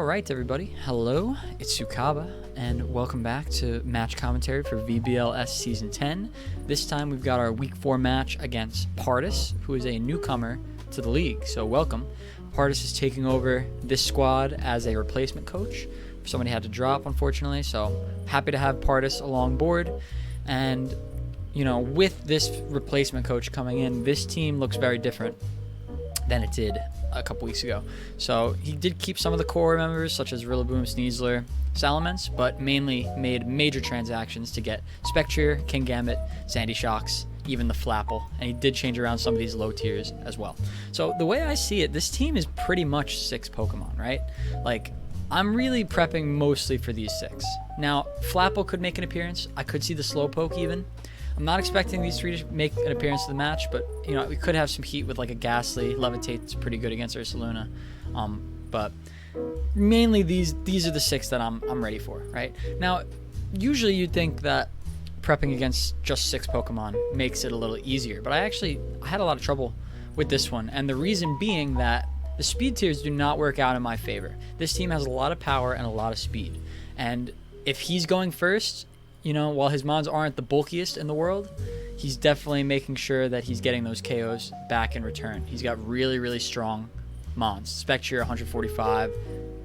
Alright everybody, hello, it's Sukaba, and welcome back to match commentary for VBL-S Season 10. This time we've got our Week 4 match against Pardus, who is a newcomer to the league, so welcome. Pardus is taking over this squad as a replacement coach. Somebody had to drop, unfortunately, so happy to have Pardus along board. And, you know, with this replacement coach coming in, this team looks very different than it did a couple weeks ago. So he did keep some of the core members such as Rillaboom, Sneasler, Salamence, but mainly made major transactions to get Spectre, Kingambit, Sandy Shocks, even the Flapple, and he did change around some of these low tiers as well. So the way I see it, this team is pretty much 6 Pokemon, right? Like, I'm really prepping mostly for these 6. Now, Flapple could make an appearance. I could see the Slowpoke even. I'm not expecting these 3 to make an appearance to the match, but you know, we could have some heat with like a Ghastly. Levitate's pretty good against Ursaluna. But mainly these are the 6 that I'm ready for, right? Now, usually you'd think that prepping against just 6 Pokemon makes it a little easier, but I had a lot of trouble with this one, and the reason being that the speed tiers do not work out in my favor. This team has a lot of power and a lot of speed, and if he's going first, you know, while his mons aren't the bulkiest in the world, he's definitely making sure that he's getting those KOs back in return. He's got really, really strong mons. Spectre, 145.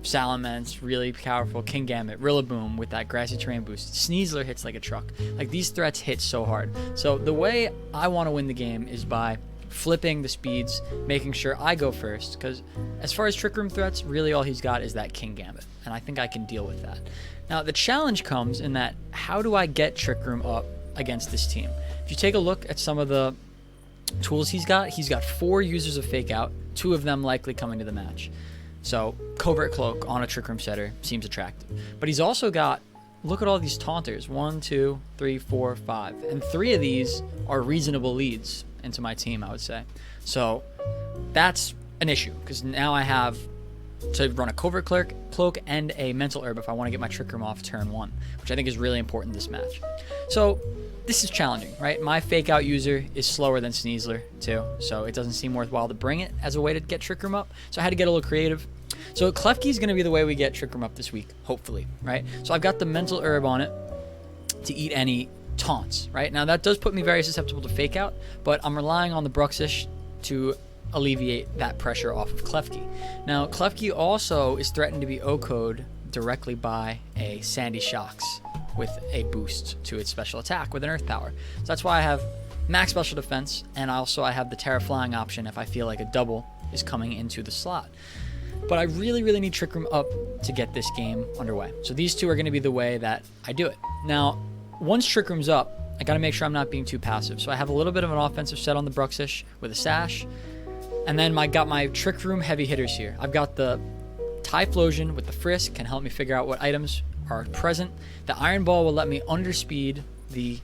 Salamence, really powerful. Kingambit, Rillaboom with that grassy terrain boost. Sneasler hits like a truck. Like, these threats hit so hard. So the way I want to win the game is by flipping the speeds, making sure I go first, because as far as Trick Room threats, really all he's got is that Kingambit, and I think I can deal with that. Now, the challenge comes in that, how do I get Trick Room up against this team? If you take a look at some of the tools he's got 4 users of Fake Out, 2 of them likely coming to the match. So, Covert Cloak on a Trick Room setter seems attractive. But he's also got, look at all these taunters, 1, 2, 3, 4, 5. And 3 of these are reasonable leads into my team, I would say. So, that's an issue, because now I have to run a Covert Cloak and a Mental Herb if I want to get my Trick Room off turn 1, which I think is really important in this match. So this is challenging, right? My Fake Out user is slower than Sneasler too, so it doesn't seem worthwhile to bring it as a way to get Trick Room up. So I had to get a little creative. So Klefki is going to be the way we get Trick Room up this week, hopefully, right? So I've got the Mental Herb on it to eat any taunts, right? Now that does put me very susceptible to Fake Out, but I'm relying on the Bruxish to alleviate that pressure off of Klefki. Now, Klefki also is threatened to be OHKO'd directly by a Sandy Shocks with a boost to its special attack with an Earth Power. So that's why I have max special defense, and also I have the Terra Flying option if I feel like a double is coming into the slot. But I really, really need Trick Room up to get this game underway. So these 2 are going to be the way that I do it. Now, once Trick Room's up, I got to make sure I'm not being too passive. So I have a little bit of an offensive set on the Bruxish with a Sash. And then I got my Trick Room heavy hitters here. I've got the Typhlosion with the Frisk, can help me figure out what items are present. The Iron Ball will let me underspeed the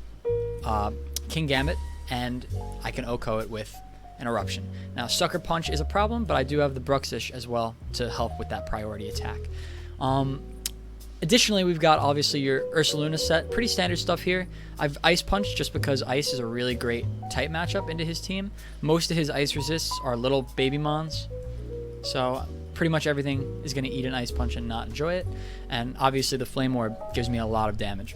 Kingambit, and I can OHKO it with an Eruption. Now, Sucker Punch is a problem, but I do have the Bruxish as well to help with that priority attack. Additionally, we've got obviously your Ursaluna set. Pretty standard stuff here. I've Ice Punch just because Ice is a really great type matchup into his team. Most of his Ice resists are little baby mons. So pretty much everything is going to eat an Ice Punch and not enjoy it. And obviously the Flame Orb gives me a lot of damage.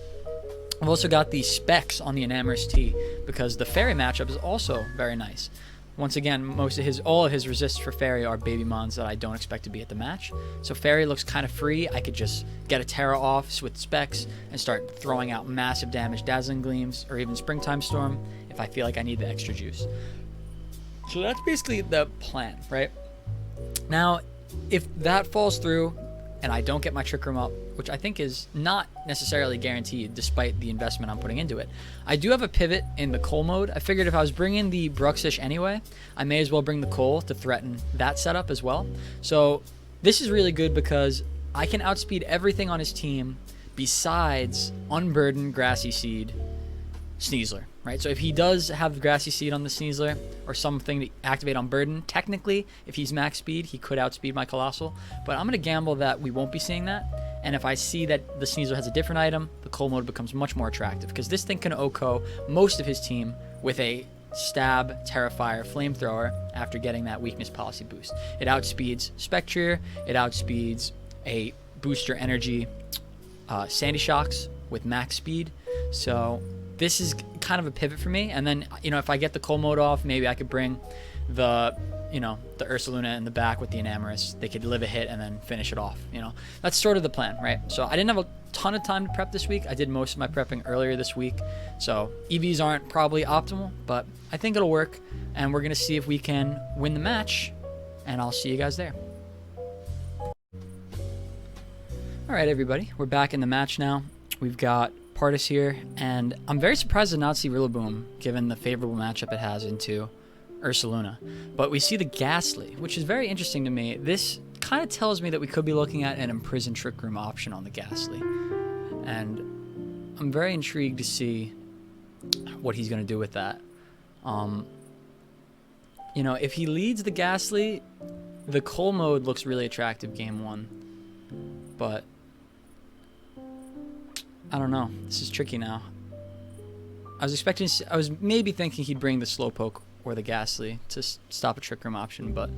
I've also got the Specs on the Enamorous Tea because the Fairy matchup is also very nice. Once again, all of his resists for Fairy are baby mons that I don't expect to be at the match. So Fairy looks kind of free. I could just get a Terra off with Specs and start throwing out massive damage, Dazzling Gleams, or even Springtime Storm if I feel like I need the extra juice. So that's basically the plan, right? Now, if that falls through and I don't get my Trick Room up, which I think is not necessarily guaranteed despite the investment I'm putting into it, I do have a pivot in the Coal mode. I figured if I was bringing the Bruxish anyway, I may as well bring the Coal to threaten that setup as well. So this is really good because I can outspeed everything on his team besides Unburden, Grassy Seed, Sneasler, right? So if he does have the Grassy Seed on the Sneasler or something to activate on Burden, technically, if he's max speed, he could outspeed my Colossal, but I'm going to gamble that we won't be seeing that. And if I see that the Sneasler has a different item, the Coal mode becomes much more attractive because this thing can OHKO most of his team with a Stab, Terrifier, Flamethrower after getting that Weakness Policy boost. It outspeeds Spectre, it outspeeds a booster energy Sandy Shocks with max speed. So this is kind of a pivot for me. And then, you know, if I get the cold mode off, maybe I could bring the, you know, the Ursaluna in the back with the Enamorus. They could live a hit and then finish it off, you know. That's sort of the plan, right? So I didn't have a ton of time to prep this week. I did most of my prepping earlier this week. So EVs aren't probably optimal, but I think it'll work. And we're going to see if we can win the match. And I'll see you guys there. All right, everybody. We're back in the match now. We've got Pardus here. And I'm very surprised to not see Rillaboom, given the favorable matchup it has into Ursaluna. But we see the Ghastly, which is very interesting to me. This kind of tells me that we could be looking at an Imprison Trick Room option on the Ghastly. And I'm very intrigued to see what he's going to do with that. You know, if he leads the Ghastly, the Coal mode looks really attractive game one. But I don't know. This is tricky now. I was maybe thinking he'd bring the Slowpoke or the Ghastly to stop a Trick Room option, but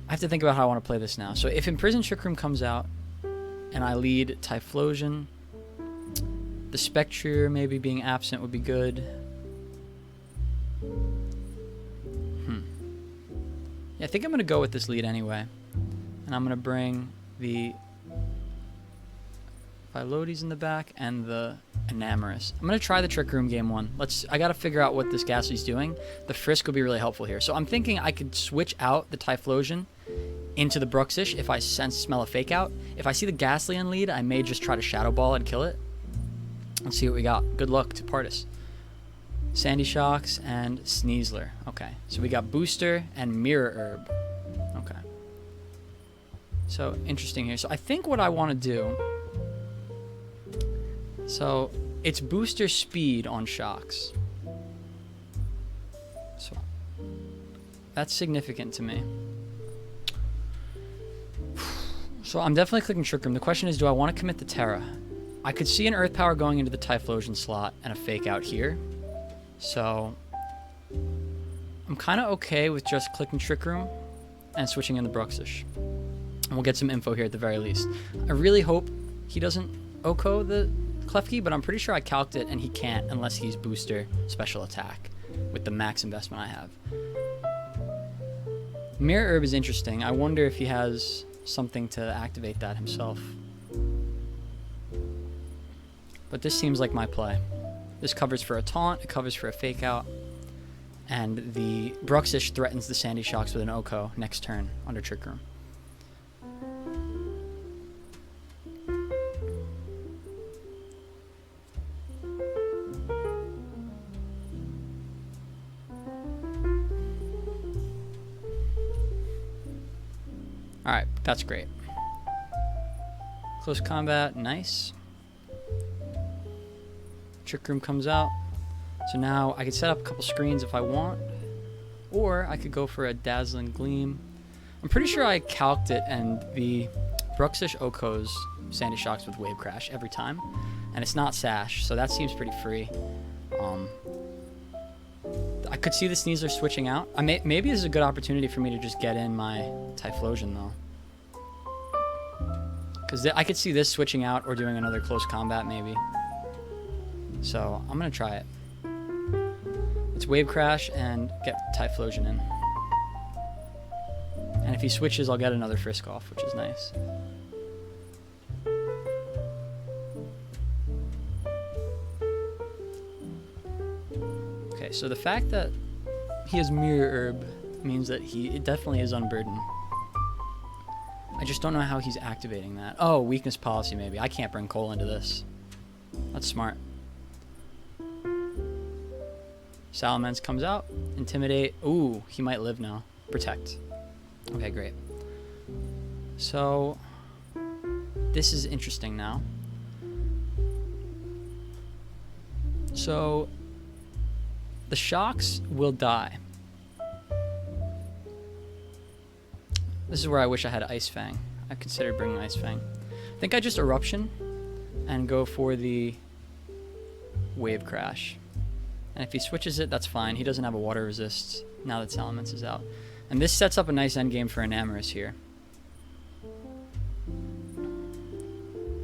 I have to think about how I want to play this now. So if Imprison Trick Room comes out and I lead Typhlosion, the Spectre maybe being absent would be good. Yeah, I think I'm going to go with this lead anyway. And I'm going to bring the Phyllodes in the back and the Enamorus. I'm going to try the Trick Room game one. I got to figure out what this Ghastly's doing. The Frisk will be really helpful here. So I'm thinking I could switch out the Typhlosion into the Bruxish if I smell a fake out. If I see the Ghastly in lead, I may just try to Shadow Ball and kill it. Let's see what we got. Good luck to Pardus. Sandy Shocks and Sneasler. Okay, so we got Booster and Mirror Herb. Okay. So, interesting here. So I think what I want to do... So, it's Booster Speed on Shocks. So, that's significant to me. So I'm definitely clicking Trick Room. The question is, do I want to commit the Terra? I could see an Earth Power going into the Typhlosion slot and a Fake Out here. So I'm kind of okay with just clicking Trick Room and switching in the Bruxish. And we'll get some info here at the very least. I really hope he doesn't Oko the Klefki, but I'm pretty sure I calced it and he can't unless he's Booster Special Attack with the max investment I have. Mirror Herb is interesting. I wonder if he has something to activate that himself. But this seems like my play. This covers for a taunt, it covers for a fake out, and the Bruxish threatens the Sandy Shocks with an Oko next turn under Trick Room. Alright, that's great. Close combat, nice. Trick Room comes out. So now I could set up a couple screens if I want. Or I could go for a Dazzling Gleam. I'm pretty sure I calced it and the Bruxish Okos Sandy Shocks with Wave Crash every time. And it's not Sash, so that seems pretty free. I could see the Sneasler switching out. Maybe this is a good opportunity for me to just get in my Typhlosion though. Because I could see this switching out or doing another close combat maybe. So I'm going to try it. Let's Wave Crash and get Typhlosion in. And if he switches, I'll get another Frisk off, which is nice. Okay, so the fact that he has Mirror Herb means that it definitely is Unburdened. I just don't know how he's activating that. Oh, Weakness Policy maybe. I can't bring Cole into this. That's smart. Salamence comes out. Intimidate. Ooh, he might live now. Protect. Okay, great. So, this is interesting now. So, the Shocks will die. This is where I wish I had Ice Fang. I considered bringing Ice Fang. I think I just Eruption and go for the Wave Crash. And if he switches it, that's fine. He doesn't have a Water Resist now that Salamence is out. And this sets up a nice endgame for Enamorus here.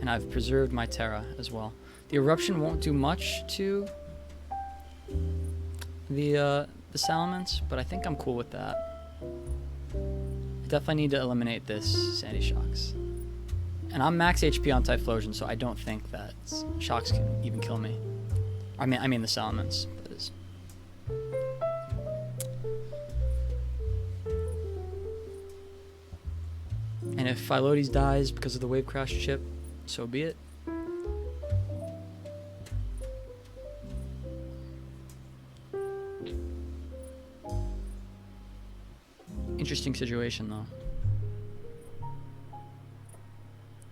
And I've preserved my Terra as well. The Eruption won't do much to the Salamence, but I think I'm cool with that. I definitely need to eliminate this Sandy Shocks. And I'm max HP on Typhlosion, so I don't think that Shocks can even kill me. I mean the Salamence, that is. And if Phyllodes dies because of the Wave Crash chip, so be it. Interesting situation, though.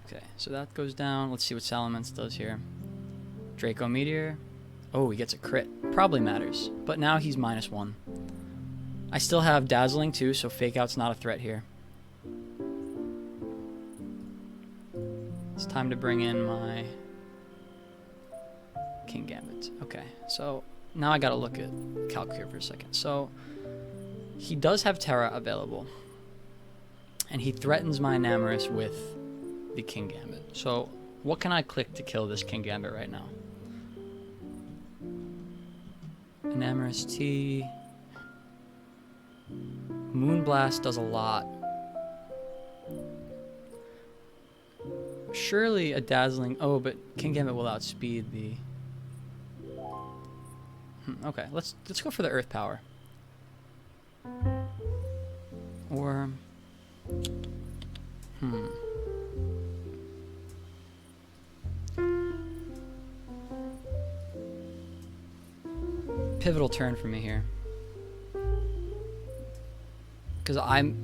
Okay, so that goes down. Let's see what Salamence does here. Draco Meteor. Oh, he gets a crit. Probably matters. But now he's -1. I still have Dazzling, too, so Fake Out's not a threat here. It's time to bring in my King Gambit. Okay, so now I gotta look at Calc here for a second. So he does have Terra available, and he threatens my Enamorus with the King Gambit. So what can I click to kill this King Gambit right now? Enamorus T. Moonblast does a lot. Surely a Dazzling... Oh, but King Gambit will outspeed the... Okay, let's go for the Earth Power. Or... Pivotal turn for me here. Because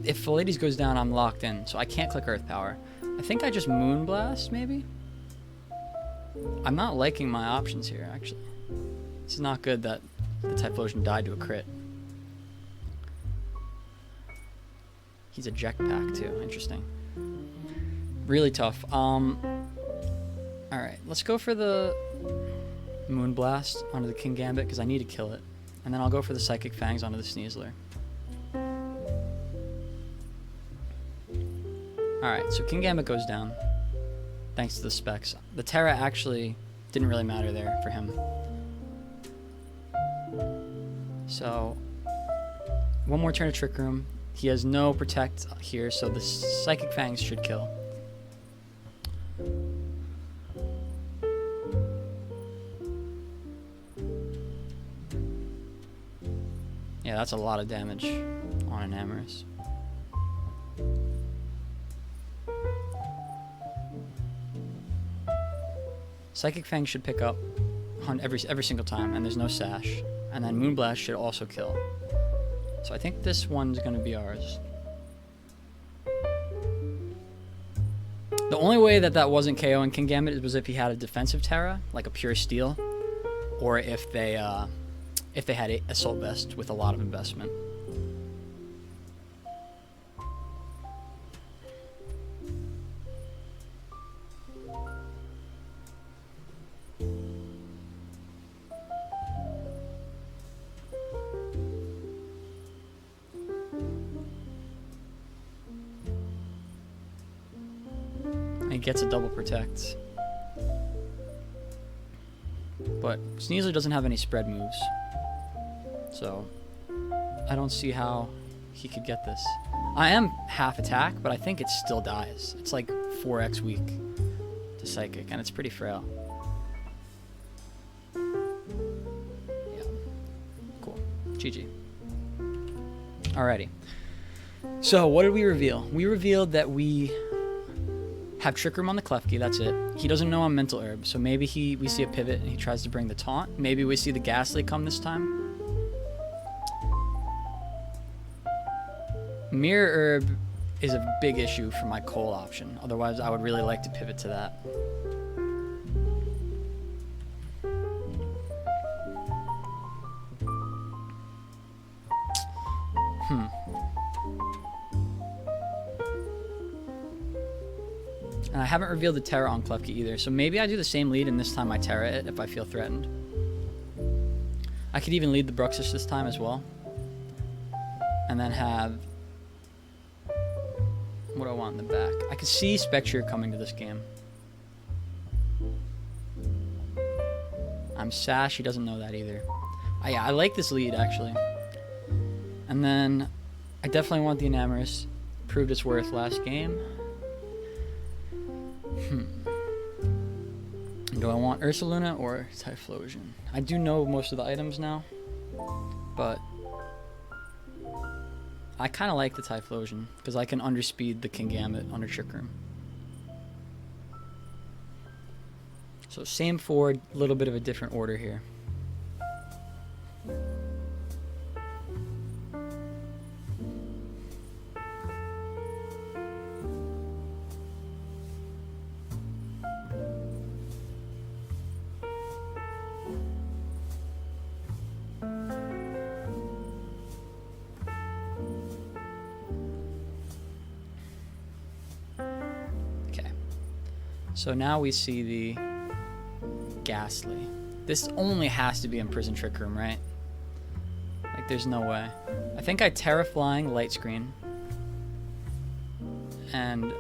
if Phyllodes goes down, I'm locked in, so I can't click Earth Power. I think I just Moonblast, maybe? I'm not liking my options here, actually. This is not good that the Typhlosion died to a crit. He's a Jetpack, too. Interesting. Really tough. Alright, let's go for the Moonblast onto the King Gambit, because I need to kill it. And then I'll go for the Psychic Fangs onto the Sneasler. Alright, so King Gambit goes down, thanks to the specs. The Terra actually didn't really matter there for him. So, one more turn of Trick Room. He has no Protect here, so the Psychic Fangs should kill. Yeah, that's a lot of damage on Enamorus. Psychic Fang should pick up every single time, and there's no sash. And then Moonblast should also kill. So I think this one's going to be ours. The only way that wasn't KOing King Gambit was if he had a defensive Terra, like a pure Steel, or if they had a Assault Vest with a lot of investment. He gets a double protect. But Sneasler doesn't have any spread moves. So I don't see how he could get this. I am half attack, but I think it still dies. It's like 4x weak to Psychic, and it's pretty frail. Yeah. Cool. GG. Alrighty. So what did we reveal? We revealed that we have Trick Room on the Klefki, that's it. He doesn't know I'm Mental Herb, so maybe we see a pivot and he tries to bring the taunt. Maybe we see the Ghastly come this time. Mirror Herb is a big issue for my Coal option. Otherwise, I would really like to pivot to that. And I haven't revealed the Terra on Klefki either, so maybe I do the same lead and this time I Terra it if I feel threatened. I could even lead the Bruxish this time as well. And then have... what do I want in the back? I could see Spectre coming to this game. I'm sash. He doesn't know that either. I like this lead, actually. And then I definitely want the Enamorous. Proved its worth last game. Do I want Ursaluna or Typhlosion? I do know most of the items now, but I kind of like the Typhlosion because I can underspeed the Kingambit under Trick Room. So same for a little bit of a different order here. So now we see the Ghastly. This only has to be in Prison Trick Room, right? Like, there's no way. I think I Terra Flying Light Screen. And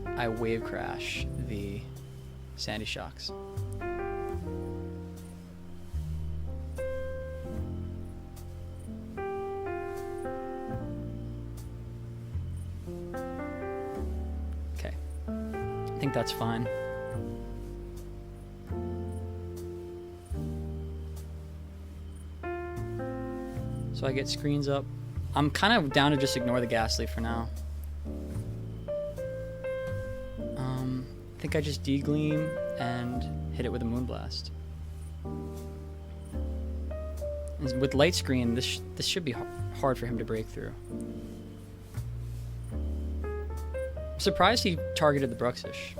I Wave Crash the Sandy Shocks. Okay. I think that's fine. So I get screens up. I'm kind of down to just ignore the Ghastly for now. I think I just D-Gleam and hit it with a Moonblast. And with Light Screen, this should be hard for him to break through. I'm surprised he targeted the Bruxish.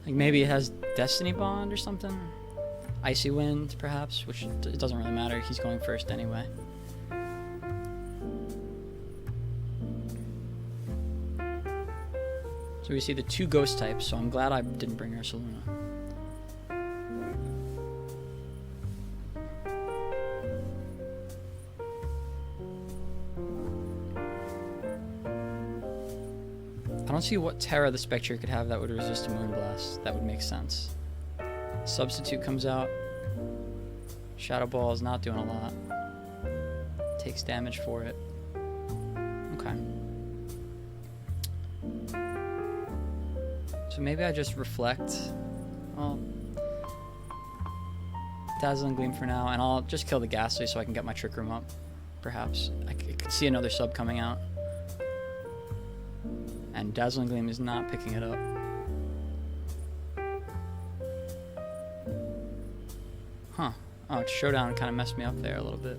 Like maybe it has Destiny Bond or something? Icy Wind, perhaps, which it doesn't really matter. He's going first anyway. So we see the two ghost types, so I'm glad I didn't bring Ursaluna. I don't see what Terra the Spectre could have that would resist a Moonblast. That would make sense. Substitute comes out. Shadow Ball is not doing a lot. Takes damage for it. Okay. So maybe I just Reflect. Well, Dazzling Gleam for now, and I'll just kill the Ghastly so I can get my Trick Room up. Perhaps. I could see another sub coming out. And Dazzling Gleam is not picking it up. Huh. Oh, Showdown kind of messed me up there a little bit.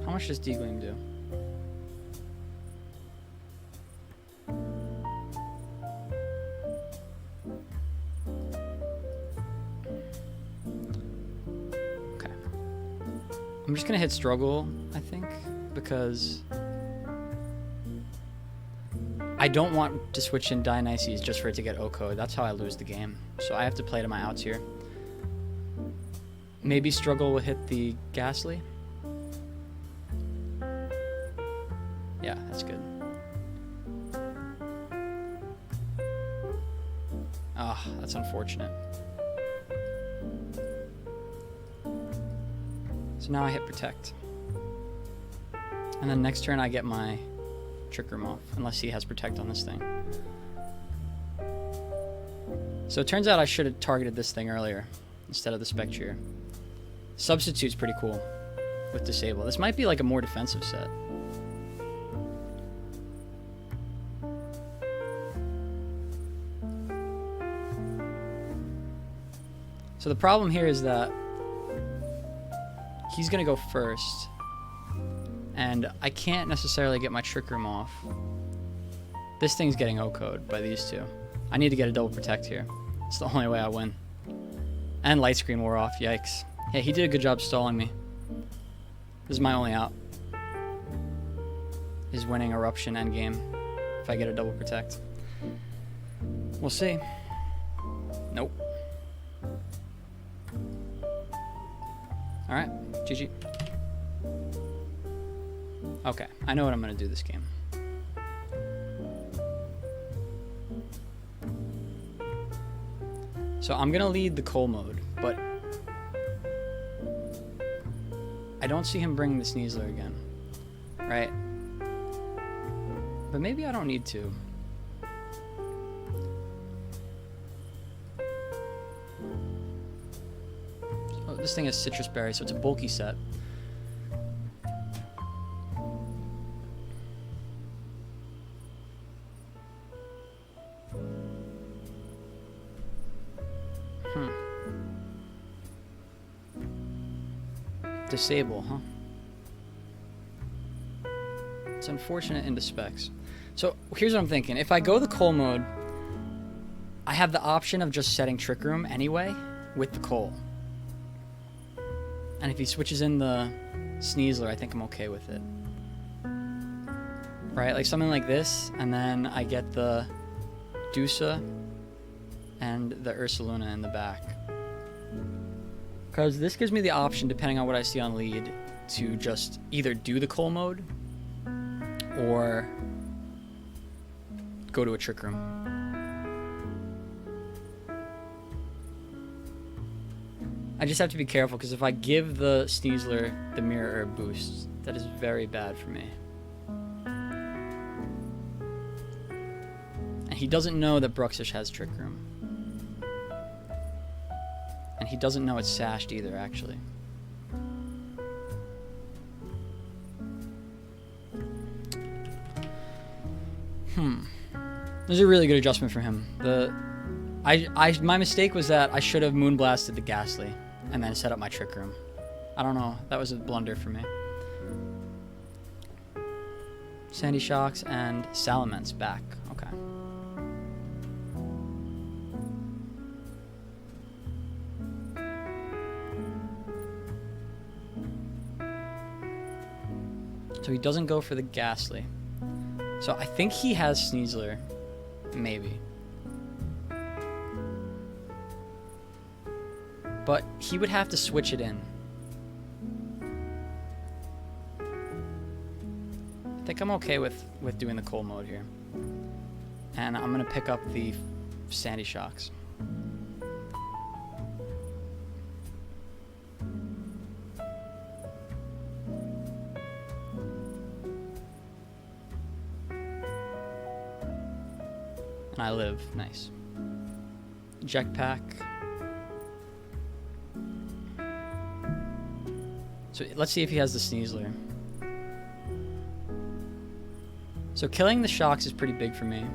How much does D-Gleam do? I'm just gonna hit Struggle, I think, because I don't want to switch in Dionysus just for it to get O-Code. That's how I lose the game. So I have to play to my outs here. Maybe Struggle will hit the Ghastly. Yeah, that's good. Ah, oh, that's unfortunate. So now I hit Protect. And then next turn I get my Trick Room off, unless he has Protect on this thing. So it turns out I should have targeted this thing earlier, instead of the Spectre. Substitute's pretty cool with Disable. This might be like a more defensive set. So the problem here is that he's gonna go first, and I can't necessarily get my Trick Room off. This thing's getting O-Code by these two. I need to get a double Protect here. It's the only way I win. And Light Screen wore off, yikes. Yeah, he did a good job stalling me. This is my only out. Is winning Eruption endgame if I get a double Protect. We'll see. Nope. Alright, GG. Okay, I know what I'm going to do this game. So I'm going to lead the Cole mode, but I don't see him bringing the Sneasler again, right? But maybe I don't need to. Oh, this thing has citrus berry, so it's a bulky set. Disable, huh? It's unfortunate in the specs. So here's what I'm thinking. If I go the Cole mode, I have the option of just setting Trick Room anyway with the Cole. And if he switches in the Sneasler, I think I'm okay with it. Right? Like something like this, and then I get the Dusa and the Ursaluna in the back. Because this gives me the option, depending on what I see on lead, to just either do the Cole mode or go to a Trick Room. I just have to be careful, because if I give the Sneasler the Mirror Herb boost, that is very bad for me. And he doesn't know that Bruxish has Trick Room. And he doesn't know it's sashed either, actually. This is a really good adjustment for him. My mistake was that I should have Moonblasted the Ghastly and then set up my Trick Room. I don't know. That was a blunder for me. Sandy Shocks and Salamence back. Okay. So he doesn't go for the Ghastly. So I think he has Sneasler. Maybe. But he would have to switch it in. I think I'm okay with doing the Cole mode here. And I'm going to pick up the Sandy Shocks. And I live. Nice. Jetpack. So let's see if he has the Sneasler. So killing the Shocks is pretty big for me.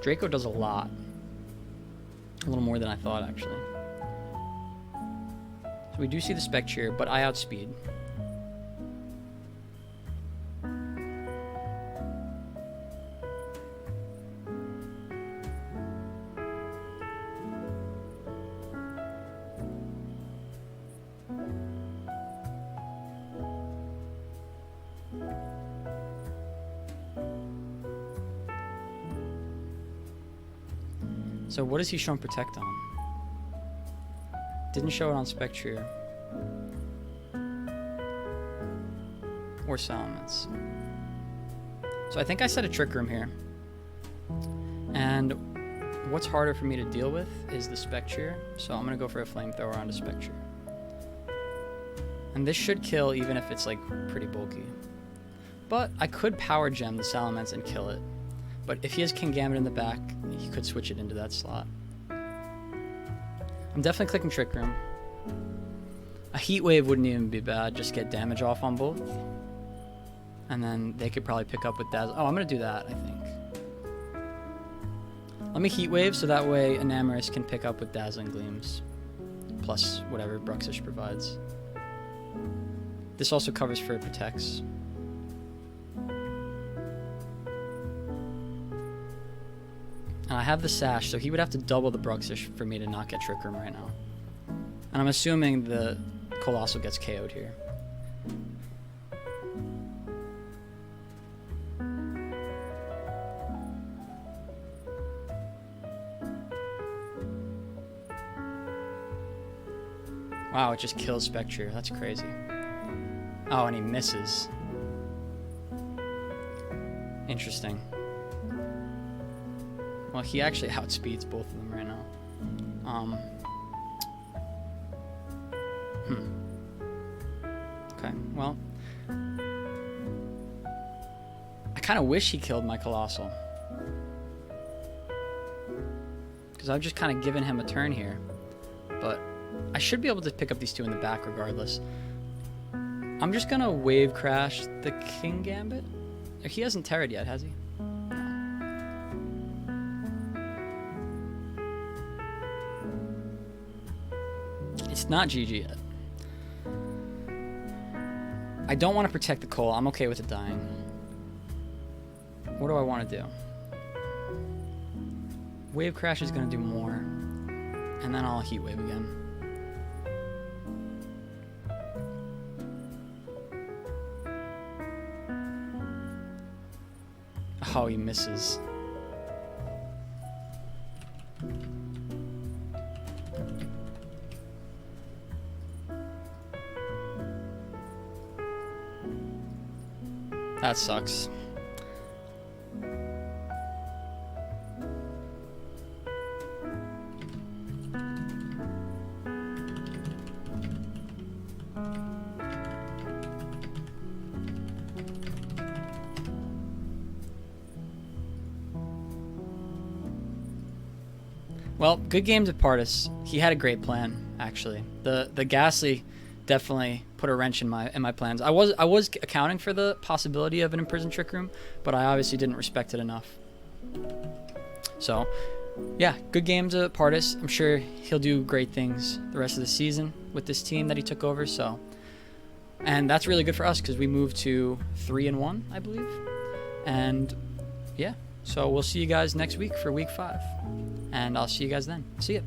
Draco does a lot. A little more than I thought, actually. So we do see the Spectre, but I outspeed. So what is he showing Protect on? Didn't show it on Spectre. Or Salamence. So I think I set a Trick Room here. And what's harder for me to deal with is the Spectre. So I'm going to go for a Flamethrower onto Spectre. And this should kill even if it's like pretty bulky. But I could Power Gem the Salamence and kill it. But if he has King Gambit in the back, he could switch it into that slot. I'm definitely clicking Trick Room. A Heat Wave wouldn't even be bad, just get damage off on both. And then they could probably pick up with Dazzle. Oh, I'm going to do that, I think. Let me Heat Wave so that way Enamorus can pick up with Dazzling Gleams. Plus whatever Bruxish provides. This also covers for Protects. And I have the Sash, so he would have to double the Bruxish for me to not get Trick Room right now. And I'm assuming the Colossal gets KO'd here. Wow, it just kills Spectre. That's crazy. Oh, and he misses. Interesting. Well, he actually outspeeds both of them right now. Okay, well. I kind of wish he killed my Colossal. Because I've just kind of given him a turn here. But I should be able to pick up these two in the back regardless. I'm just going to wave crash the King Gambit. He hasn't terrored yet, has he? It's not GG yet. I don't want to protect the Cole. I'm okay with it dying. What do I want to do? Wave Crash is going to do more. And then I'll Heat Wave again. Oh, he misses. That sucks. Well, good games at Pardus. He had a great plan, actually. The Ghastly definitely put a wrench in my plans. I was accounting for the possibility of an imprisoned Trick Room, but I obviously didn't respect it enough. So, yeah, good games at Pardus. I'm sure he'll do great things the rest of the season with this team that he took over. So, and that's really good for us because we moved to 3-1, I believe. And yeah, so we'll see you guys next week for week 5. And I'll see you guys then. See ya.